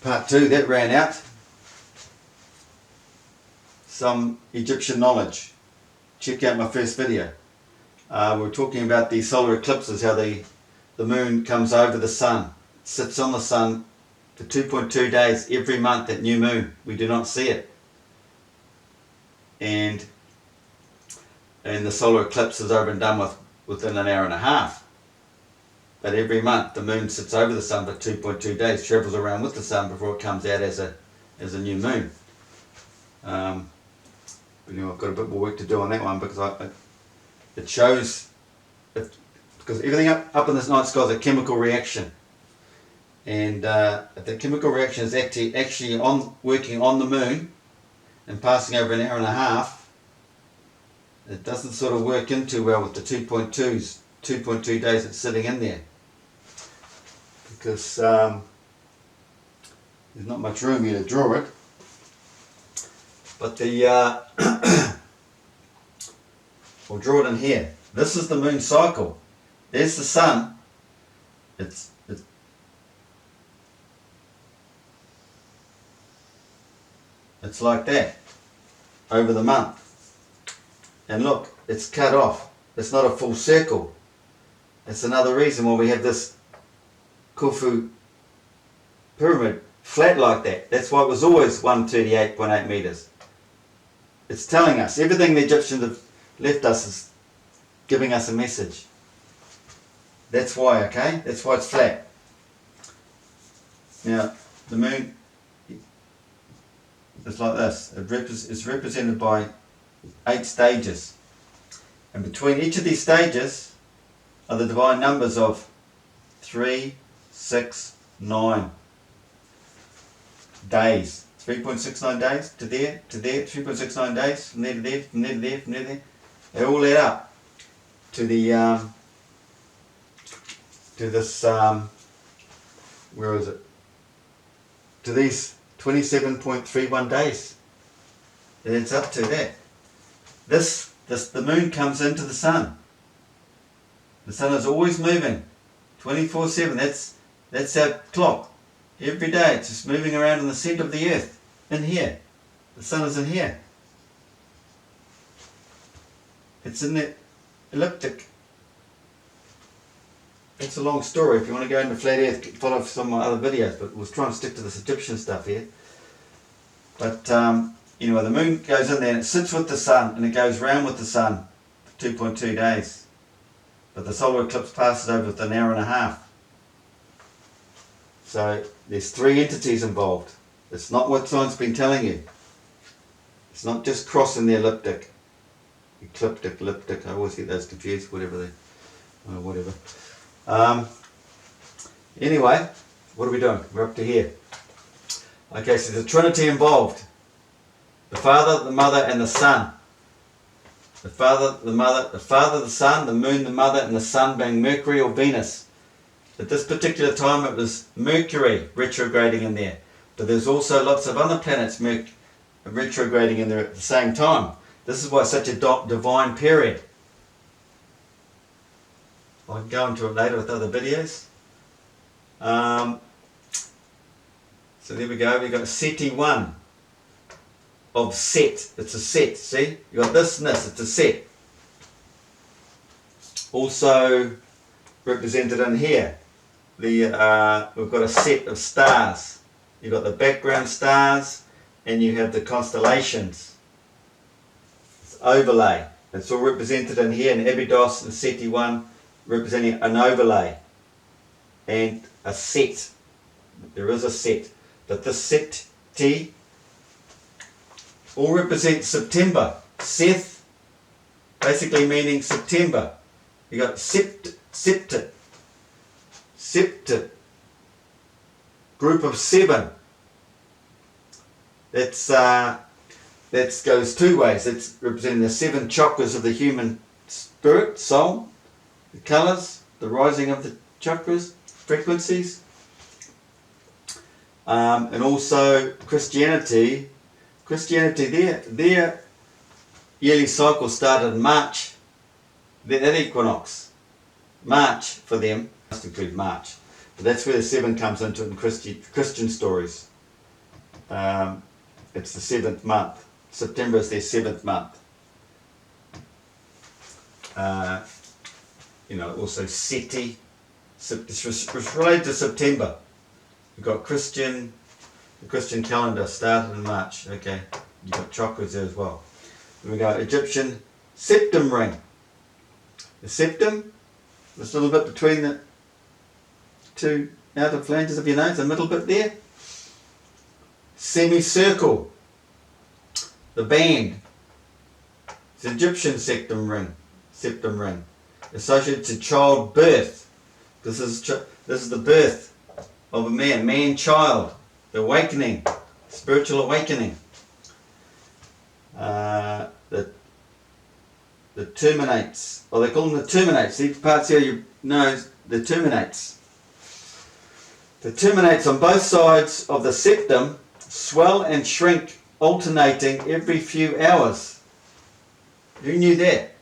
part 2, that ran out. Some Egyptian knowledge. Check out my first video. We're talking about the solar eclipses, how the moon comes over the sun, sits on the sun for 2.2 days every month at new moon. We do not see it. And the solar eclipse is over and done within an hour and a half. But every month the moon sits over the sun for 2.2 days, travels around with the sun before it comes out as a new moon. But I've got a bit more work to do on that one because it shows, because everything up in this night sky is a chemical reaction. And if the chemical reaction is actually working on the moon and passing over an hour and a half, it doesn't sort of work in too well with the 2.2 days it's sitting in there. Because there's not much room here to draw it. But we'll draw it in here. This is the moon cycle. There's the sun. It's like that over the month. And look, it's cut off. It's not a full circle. It's another reason why we have this Khufu pyramid flat like that. That's why it was always 138.8 meters. It's telling us, everything the Egyptians have left us is giving us a message. That's why, okay? That's why it's flat. Now, the moon is like this. It's represented by 8 stages. And between each of these stages are the divine numbers of 3, 6, 9 days. 3.69 days to there, 3.69 days, from there to there, from there to there, from there to there. They all add up to this, where is it? To these 27.31 days. And it's up to that. The moon comes into the sun. The sun is always moving, 24/7. That's our clock. Every day it's just moving around in the centre of the earth, in here. The sun is in here. It's in the elliptic. It's a long story. If you want to go into flat earth, follow some of my other videos, but we'll try and stick to this Egyptian stuff here. But the moon goes in there and it sits with the sun and it goes round with the sun for 2.2 days. But the solar eclipse passes over with an hour and a half. So there's 3 entities involved. It's not what science has been telling you. It's not just crossing the elliptic. Ecliptic, I always get those confused, whatever. Anyway, what are we doing? We're up to here. Okay, so there's a trinity involved. The Father, the Mother and the Son. The Father, the Son, the Moon, the Mother and the Sun being Mercury or Venus. At this particular time it was Mercury retrograding in there. But there's also lots of other planets retrograding in there at the same time. This is why it's such a divine period. I can go into it later with other videos. So there we go. We've got Seti 1 of Set. It's a set, see? You've got this and this. It's a set. Also represented in here. We've got a set of stars. You've got the background stars and you have the constellations. It's overlay. It's all represented in here in Abydos and Seti 1 representing an overlay and a set. There is a set. But this Seti all represents September. Seth basically meaning September. You got septet, group of 7. That goes 2 ways. It's representing the 7 chakras of the human spirit, soul, the colours, the rising of the chakras, frequencies, and also Christianity. Their yearly cycle started in March. That equinox, March for them, must include March. But that's where the 7 comes into it in Christian stories. It's the 7th month. September is their 7th month. Also Seti. It's related to September. We've got the Christian calendar started in March. Okay, you've got chakras there as well. Then we got Egyptian septum ring. The septum, this little bit between the two outer flanges of your nose, the middle bit there. Semicircle. The band. It's Egyptian septum ring. Associated to childbirth. This is the birth of a man-child, the awakening, spiritual awakening. The terminates, or they call them the terminates. These parts here you know, the terminates. The terminates on both sides of the septum swell and shrink, alternating every few hours. Who knew that?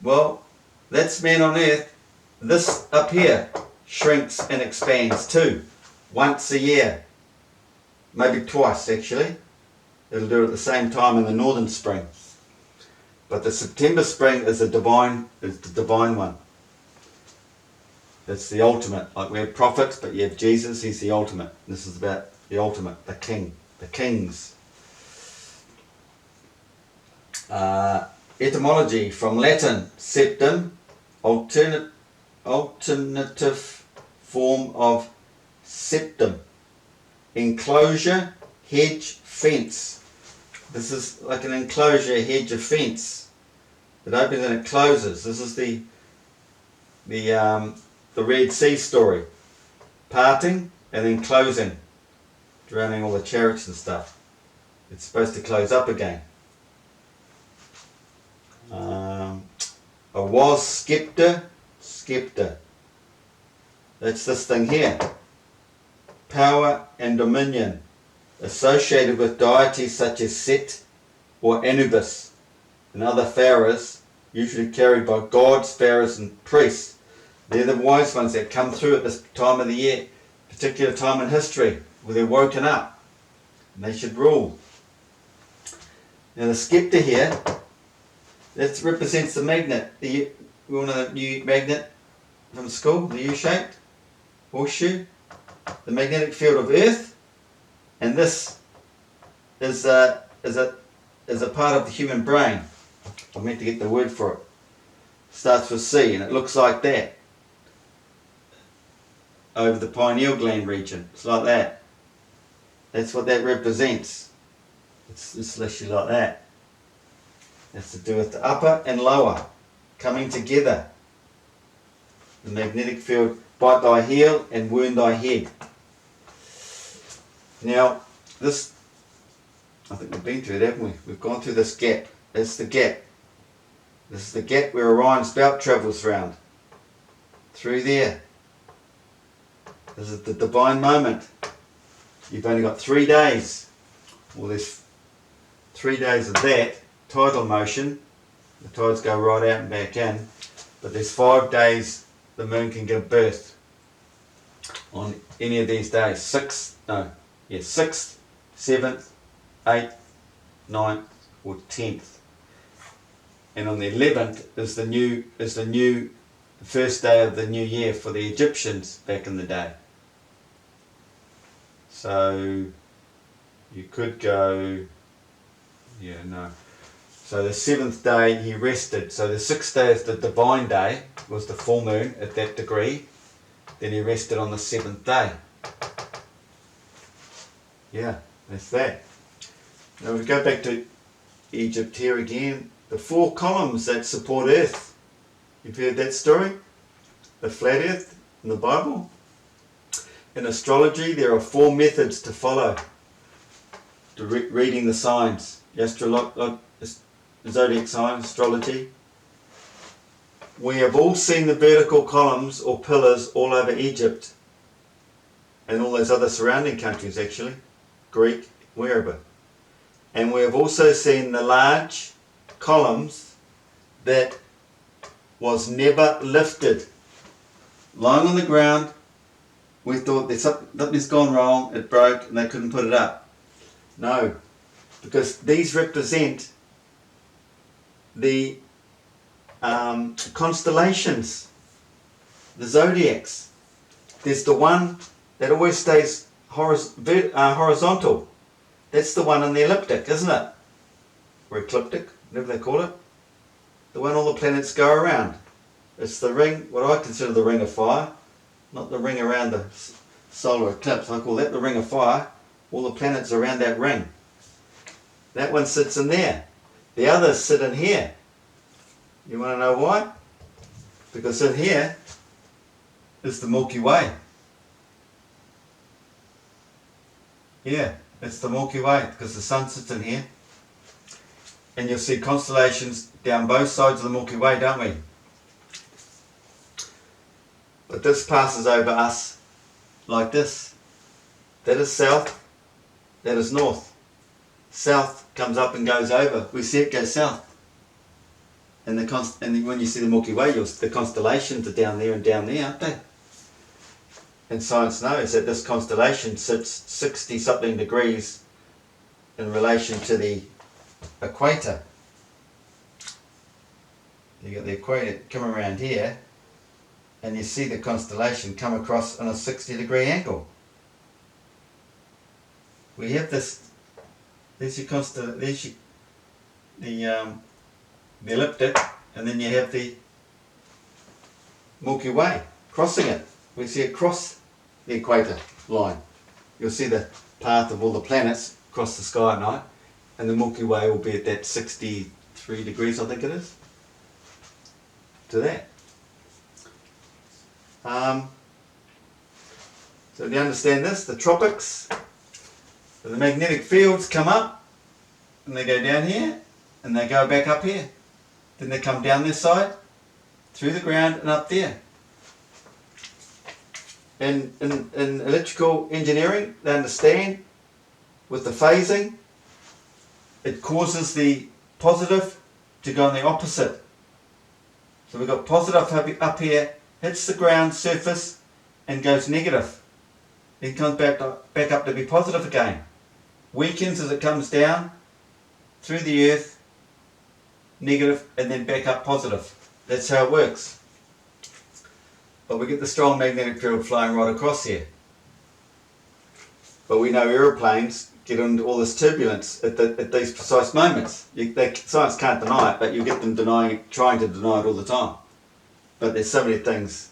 Well, that's man on earth. This up here shrinks and expands too, once a year, maybe twice actually. It'll do it at the same time in the northern spring. But the September spring is the divine one. It's the ultimate. Like we have prophets, but you have Jesus. He's the ultimate. This is about the ultimate, the king, the kings. Etymology from Latin, septum, alternative form of septum, enclosure, hedge, fence. This is like an enclosure, hedge, or fence. It opens and it closes. This is the Red Sea story, parting and then closing, drowning all the chariots and stuff. It's supposed to close up again. Was scepter. That's this thing here. Power and dominion associated with deities such as Set or Anubis and other pharaohs, usually carried by gods, pharaohs and priests. They're the wise ones that come through at this time of the year, particular time in history where they're woken up and they should rule. Now the scepter here, that represents the magnet. We all know the new magnet from school, the U-shaped horseshoe, the magnetic field of Earth, and this is a part of the human brain. I meant to get the word for it. Starts with C, and it looks like that over the pineal gland region. It's like that. That's what that represents. It's literally like that. It's to do with the upper and lower coming together. The magnetic field, bite thy heel and wound thy head. Now, this, I think we've been through it, haven't we? We've gone through this gap. That's the gap. This is the gap where Orion's belt travels round. Through there. This is the divine moment. You've only got 3 days. Well, there's 3 days of that. Tidal motion, the tides go right out and back in, but there's 5 days the moon can give birth on any of these days. 6th, 7th, 8th, 9th, or 10th. And on the 11th is the first day of the new year for the Egyptians back in the day. So you could go, So the 7th day he rested. So the 6th day is the divine day, was the full moon at that degree. Then he rested on the 7th day. Yeah, that's that. Now we go back to Egypt here again. The 4 columns that support Earth. You've heard that story? The flat Earth in the Bible. In astrology there are 4 methods to follow to reading the signs. The zodiac sign, astrology. We have all seen the vertical columns or pillars all over Egypt and all those other surrounding countries actually, Greek, wherever. And we have also seen the large columns that was never lifted. Lying on the ground, we thought something's gone wrong, it broke and they couldn't put it up. No, because these represent the constellations, the zodiacs. There's the one that always stays horizontal. That's the one in the ecliptic, isn't it? Or ecliptic, whatever they call it. The one all the planets go around. It's the ring, what I consider the ring of fire, not the ring around the solar eclipse. I call that the ring of fire. All the planets around that ring. That one sits in there. The others sit in here. You want to know why? Because in here is the Milky Way. Yeah, it's the Milky Way because the sun sits in here. And you'll see constellations down both sides of the Milky Way, don't we? But this passes over us like this. That is south, that is north. South comes up and goes over. We see it go south. And when you see the Milky Way, the constellations are down there, aren't they? And science knows that this constellation sits 60 something degrees in relation to the equator. You got the equator come around here, and you see the constellation come across on a 60-degree angle. We have this. There's your the ecliptic, and then you have the Milky Way crossing it. We see it cross the equator line. You'll see the path of all the planets across the sky at night, and the Milky Way will be at that 63 degrees, I think it is, to that. So do you understand this? The tropics, the magnetic fields come up, and they go down here, and they go back up here. Then they come down this side, through the ground, and up there. In electrical engineering, they understand with the phasing, it causes the positive to go on the opposite. So we've got positive up here, hits the ground surface and goes negative. Then comes back up to be positive again. Weakens as it comes down through the earth, negative, and then back up positive. That's how it works. But we get the strong magnetic field flowing right across here. But we know aeroplanes get into all this turbulence at these precise moments. Science can't deny it, but you get them trying to deny it all the time. But there's so many things,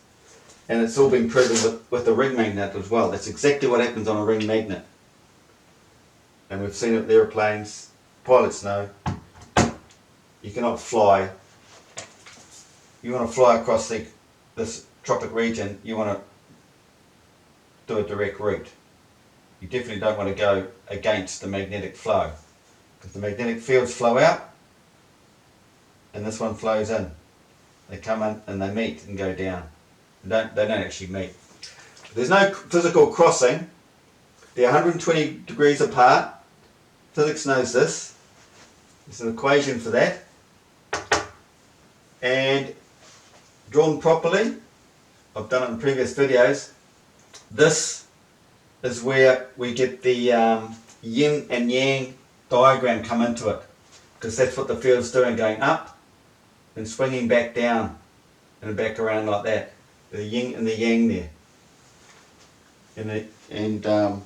and it's all been proven with the ring magnet as well. That's exactly what happens on a ring magnet. And we've seen it with aeroplanes. Pilots know. You cannot fly. You want to fly across this tropic region, you want to do a direct route. You definitely don't want to go against the magnetic flow, because the magnetic fields flow out and this one flows in. They come in and they meet and go down. They don't actually meet. There's no physical crossing. They're 120 degrees apart. Physics knows this. There's an equation for that. And drawn properly, I've done it in previous videos, this is where we get the yin and yang diagram come into it, because that's what the field's doing, going up and swinging back down and back around like that. The yin and the yang there. And I'm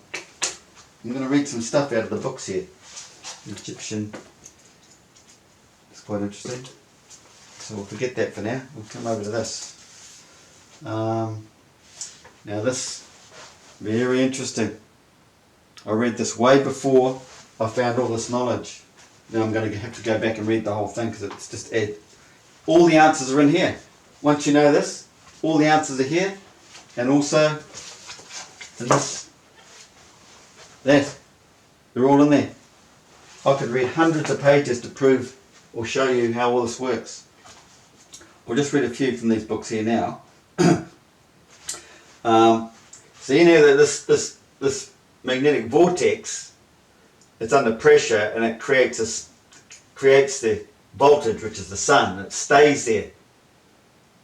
going to read some stuff out of the books here. Egyptian. It's quite interesting. So we'll forget that for now. We'll come over to this. Now this, very interesting. I read this way before I found all this knowledge. Now I'm going to have to go back and read the whole thing, because it's just all the answers are in here. Once you know this, all the answers are here, and also in this, they're all in there. I could read hundreds of pages to prove or show you how all this works. We'll just read a few from these books here now. So you know that this magnetic vortex, it's under pressure, and it creates the voltage, which is the sun. It stays there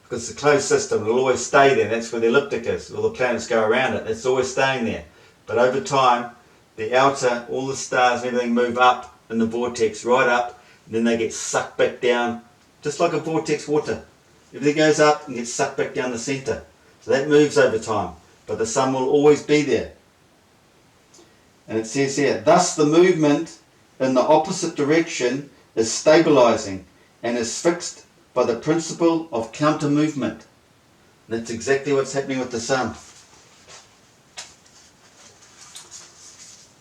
because it's a closed system. It'll always stay there. That's where the ecliptic is. All the planets go around it. It's always staying there. But over time, the outer, all the stars and everything move up in the vortex, right up, and then they get sucked back down, just like a vortex water. Everything goes up and gets sucked back down the centre. So that moves over time, but the sun will always be there. And it says here, thus the movement in the opposite direction is stabilising and is fixed by the principle of counter movement. That's exactly what's happening with the sun.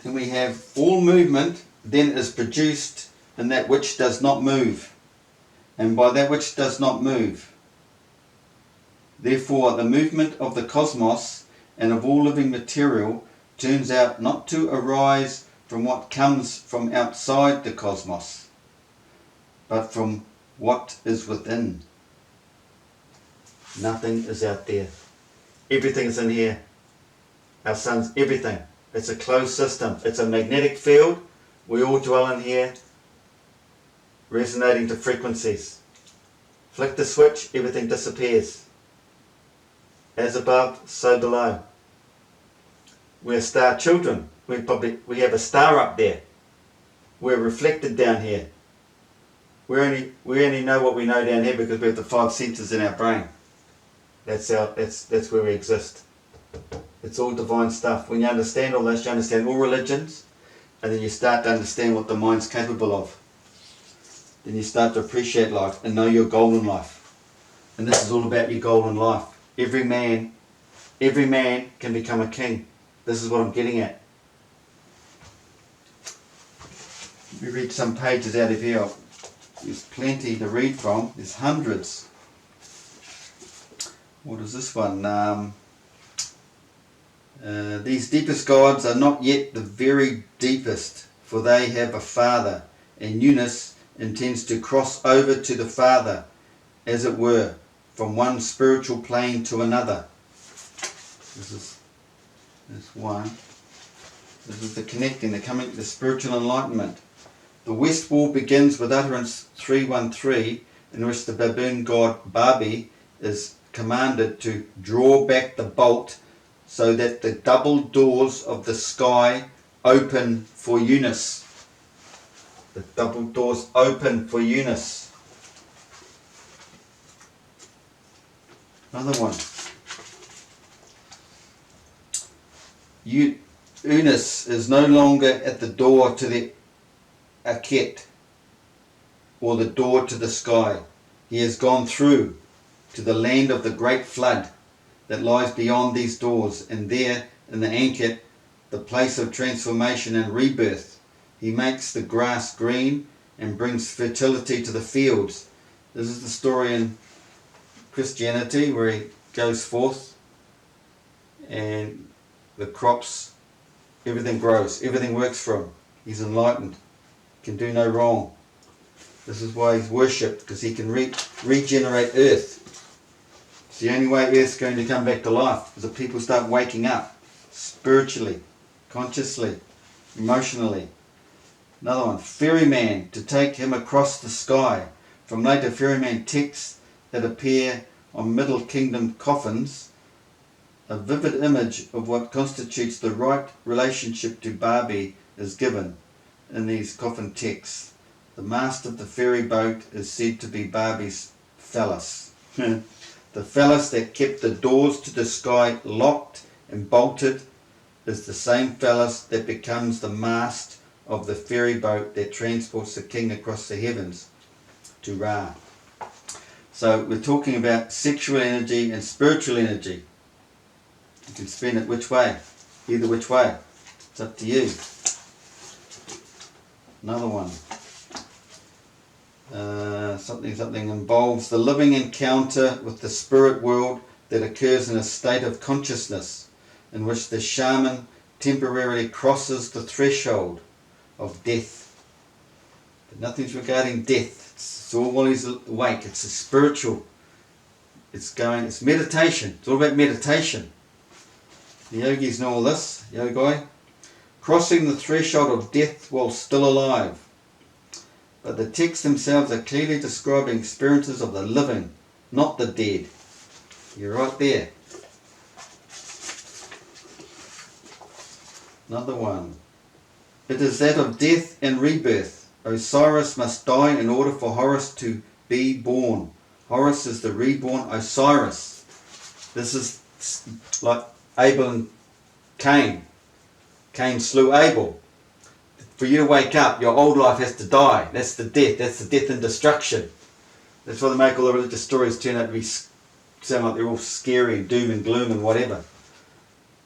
Then we have all movement then is produced in that which does not move, and by that which does not move. Therefore the movement of the cosmos and of all living material turns out not to arise from what comes from outside the cosmos, but from what is within. Nothing is out there. Everything is in here. Our sun's everything. It's a closed system. It's a magnetic field. We all dwell in here, resonating to frequencies. Flick the switch, everything disappears. As above, so below. We're star children. We have a star up there. We're reflected down here. We only know what we know down here because we have the 5 senses in our brain. That's where we exist. It's all divine stuff. When you understand all this, you understand all religions, and then you start to understand what the mind's capable of. Then you start to appreciate life and know your golden life. And this is all about your golden life. Every man can become a king. This is what I'm getting at. We read some pages out of here. There's plenty to read from. There's hundreds. What is this one? These deepest gods are not yet the very deepest, for they have a father, and Eunice intends to cross over to the father, as it were, from one spiritual plane to another. This is one. This is the connecting, the spiritual enlightenment. The west wall begins with utterance 313, in which the baboon god Babi is commanded to draw back the bolt so that the double doors of the sky open for Eunice. The double doors open for Eunice. Another one. Eunice is no longer at the door to the Akhet, or the door to the sky. He has gone through to the land of the great flood that lies beyond these doors, and there in the Ankhet, the place of transformation and rebirth, he makes the grass green and brings fertility to the fields. This is the story in Christianity where he goes forth and the crops, everything grows, everything works for him. He's enlightened, can do no wrong. This is why he's worshipped, because he can regenerate earth. It's the only way earth's going to come back to life, is that people start waking up spiritually, consciously, emotionally. Another one, ferryman, to take him across the sky. From later ferryman texts that appear on Middle Kingdom coffins, a vivid image of what constitutes the right relationship to Babi is given in these coffin texts. The mast of the ferry boat is said to be Babi's phallus. The phallus that kept the doors to the sky locked and bolted is the same phallus that becomes the mast of the ferry boat that transports the king across the heavens to Ra. So we're talking about sexual energy and spiritual energy. You can spin it which way, either which way. It's up to you. Another one. Something involves the living encounter with the spirit world that occurs in a state of consciousness in which the shaman temporarily crosses the threshold of death. But nothing's regarding death. It's all while he's awake. It's a spiritual. It's meditation. It's all about meditation. The yogis know all this, yogoi. Crossing the threshold of death while still alive. But the texts themselves are clearly describing experiences of the living, not the dead. You're right there. Another one. It is that of death and rebirth. Osiris must die in order for Horus to be born. Horus is the reborn Osiris. This is like Abel and Cain. Cain slew Abel. For you to wake up, your old life has to die. That's the death. That's the death and destruction. That's why they make all the religious stories turn out to be sound like they're all scary and doom and gloom and whatever.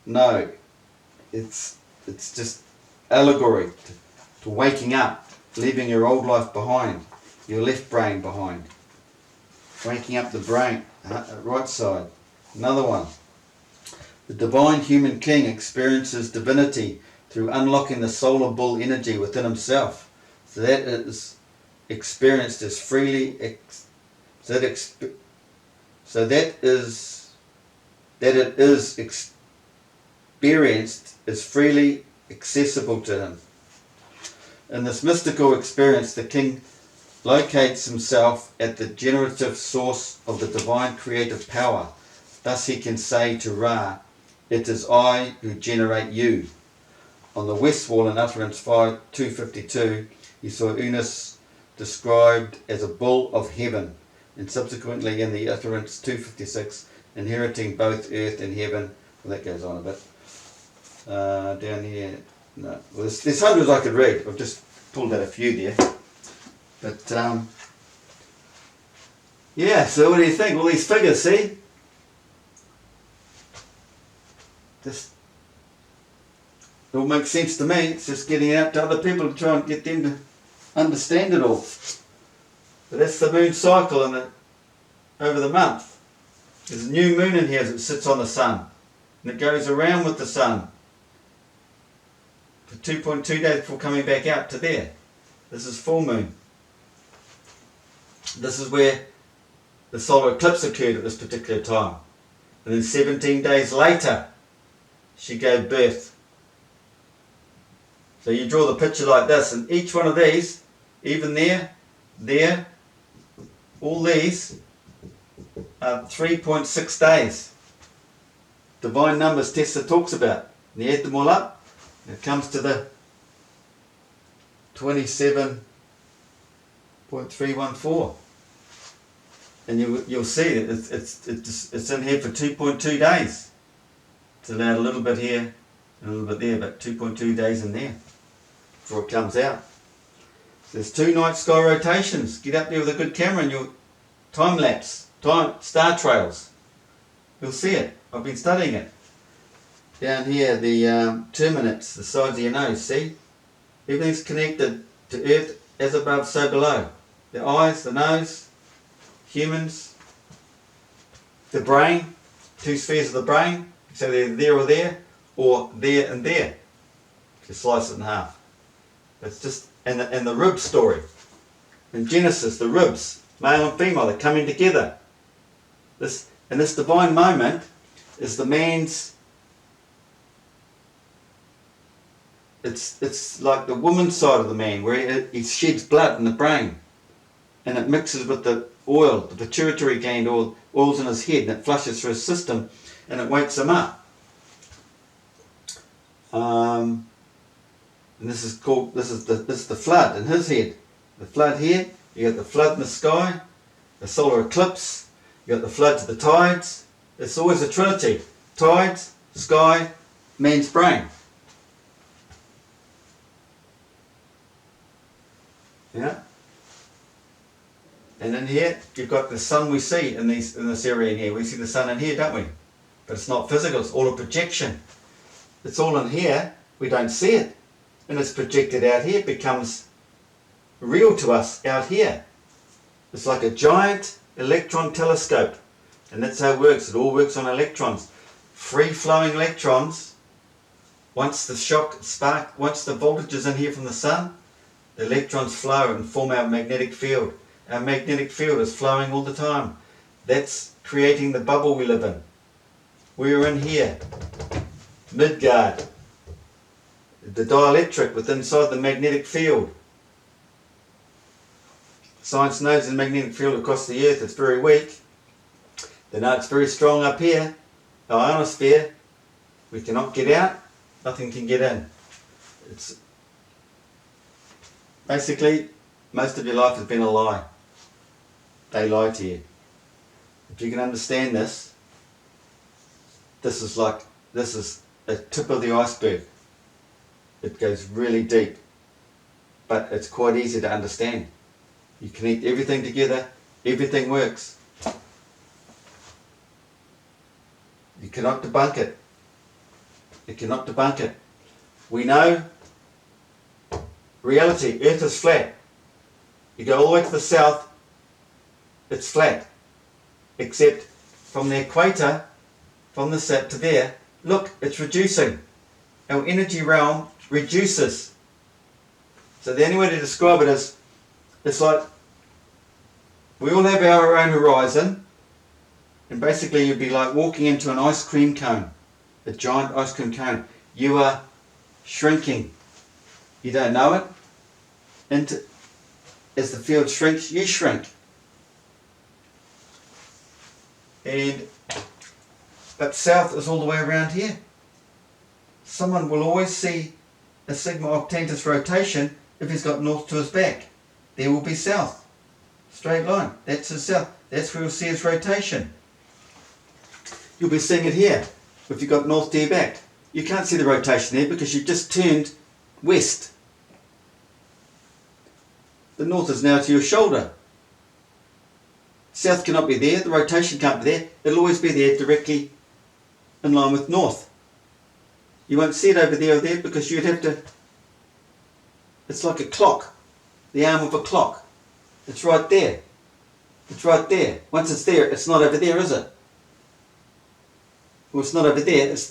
No, it's just allegory to waking up, leaving your old life behind, your left brain behind, waking up the brain, right side. Another one. The divine human king experiences divinity through unlocking the solar bull energy within himself. So that is experienced as freely that it is experienced is freely accessible to him. In this mystical experience, the king locates himself at the generative source of the divine creative power. Thus he can say to Ra, "It is I who generate you." On the west wall in Utterance 252, he saw Uranus described as a bull of heaven, and subsequently in the Utterance 256, inheriting both earth and heaven. Well, that goes on a bit. Down here, no. Well, there's hundreds I could read. I've just pulled out a few there. But, yeah, so what do you think? All these figures, see? Just, it all makes sense to me. It's just getting it out to other people to try and get them to understand it all. But that's the moon cycle and over the month. There's a new moon in here as it sits on the sun. And it goes around with the sun for 2.2 days before coming back out to there. This is full moon. This is where the solar eclipse occurred at this particular time. And then 17 days later, she gave birth. So you draw the picture like this, and each one of these, even there, all these are 3.6 days. Divine numbers Tesla talks about. And you add them all up, and it comes to the 27.314. And you'll see that it's in here for 2.2 days. It's allowed a little bit here and a little bit there, but 2.2 days in there before it comes out. So there's 2 night sky rotations. Get up there with a good camera and you'll time lapse, star trails. You'll see it. I've been studying it. Down here, the terminates, the sides of your nose, see? Everything's connected to Earth, as above, so below. The eyes, the nose, humans, the brain, 2 spheres of the brain, so they're there or there and there. Just slice it in half. It's just, and the rib story. In Genesis, the ribs, male and female, they're coming together. This divine moment is the man's, it's like the woman's side of the man, where he sheds blood in the brain. And it mixes with the oil, the pituitary gland, oil's in his head, and it flushes through his system, and it wakes him up. And this is the flood in his head. The flood here, you got the flood in the sky, the solar eclipse, you got the flood to the tides. It's always a trinity: tides, sky, man's brain. Yeah. And in here, you've got the sun we see in this area in here. We see the sun in here, don't we? But it's not physical, it's all a projection. It's all in here, we don't see it. And it's projected out here, it becomes real to us out here. It's like a giant electron telescope. And that's how it works. It all works on electrons. Free-flowing electrons. Once the voltage is in here from the sun, the electrons flow and form our magnetic field. Our magnetic field is flowing all the time. That's creating the bubble we live in. We are in here, Midgard, the dielectric within inside the magnetic field. Science knows the magnetic field across the Earth is very weak. They know it's very strong up here, the ionosphere. We cannot get out, nothing can get in. Basically, most of your life has been a lie. They lie to you. If you can understand this, this is a tip of the iceberg. It goes really deep, but it's quite easy to understand. You connect everything together, everything works. You cannot debunk it. You cannot debunk it. We know reality, Earth is flat. You go all the way to the south, it's flat. Except from the equator, from the set to there, look, it's reducing. Our energy realm reduces. So the only way to describe it is, it's like we all have our own horizon, and basically you'd be like walking into an ice cream cone, a giant ice cream cone. You are shrinking. You don't know it. And as the field shrinks, you shrink. But south is all the way around here. Someone will always see a sigma octantis rotation if he's got north to his back. There will be south. Straight line. That's his south. That's where you'll see his rotation. You'll be seeing it here if you've got north to your back. You can't see the rotation there because you've just turned west. The north is now to your shoulder. South cannot be there. The rotation can't be there. It'll always be there directly in line with north. You won't see it over there or there because you'd have to... It's like a clock. The arm of a clock. It's right there. It's right there. Once it's there, it's not over there, is it? Well, it's not over there, it's there.